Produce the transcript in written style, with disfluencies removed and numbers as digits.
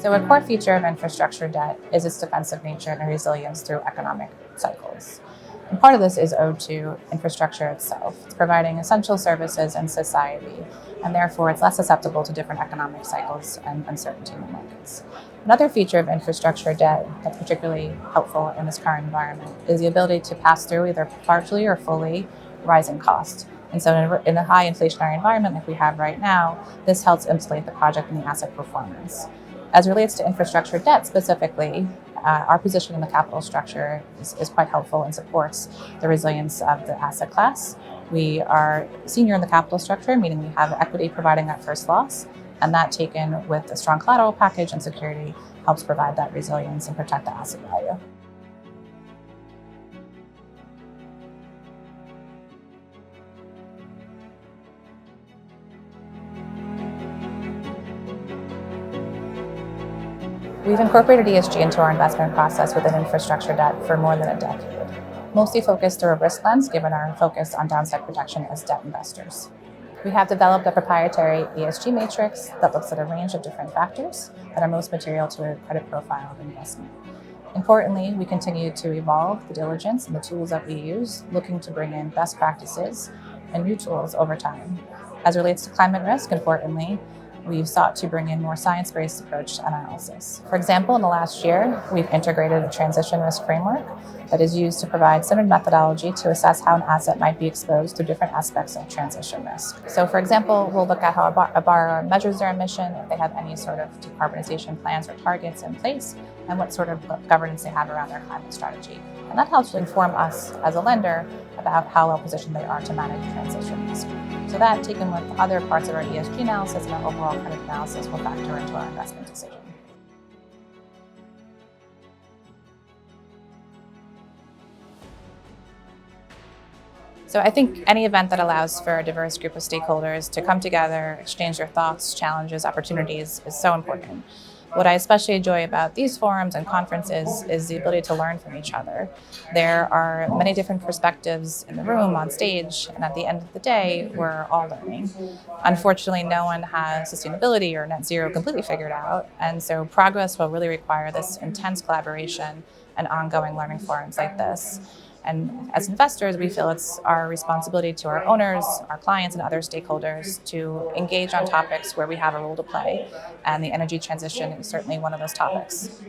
So a core feature of infrastructure debt is its defensive nature and resilience through economic cycles. And part of this is owed to infrastructure itself. It's providing essential services in society, and therefore it's less susceptible to different economic cycles and uncertainty in the markets. Another feature of infrastructure debt that's particularly helpful in this current environment is the ability to pass through either partially or fully rising costs. And so in a high inflationary environment like we have right now, this helps insulate the project and the asset performance. As it relates to infrastructure debt specifically, our position in the capital structure is quite helpful and supports the resilience of the asset class. We are senior in the capital structure, meaning we have equity providing that first loss, and that taken with a strong collateral package and security helps provide that resilience and protect the asset value. We've incorporated ESG into our investment process within infrastructure debt for more than a decade, mostly focused through a risk lens given our focus on downside protection as debt investors. We have developed a proprietary ESG matrix that looks at a range of different factors that are most material to a credit profile of investment. Importantly, we continue to evolve the diligence and the tools that we use, looking to bring in best practices and new tools over time. As it relates to climate risk, importantly, we've sought to bring in more science-based approach to analysis. For example, in the last year, we've integrated a transition risk framework that is used to provide standard methodology to assess how an asset might be exposed to different aspects of transition risk. So for example, we'll look at how a borrower measures their emission, if they have any sort of decarbonization plans or targets in place, and what sort of governance they have around their climate strategy. And that helps to inform us as a lender about how well positioned they are to manage transition risk. So that, taken with other parts of our ESG analysis and our overall credit analysis, will factor into our investment decision. So I think any event that allows for a diverse group of stakeholders to come together, exchange their thoughts, challenges, opportunities is so important. What I especially enjoy about these forums and conferences is the ability to learn from each other. There are many different perspectives in the room, on stage, and at the end of the day, we're all learning. Unfortunately, no one has sustainability or net zero completely figured out, and so progress will really require this intense collaboration and ongoing learning forums like this. And as investors, we feel it's our responsibility to our owners, our clients, and other stakeholders to engage on topics where we have a role to play. And the energy transition is certainly one of those topics.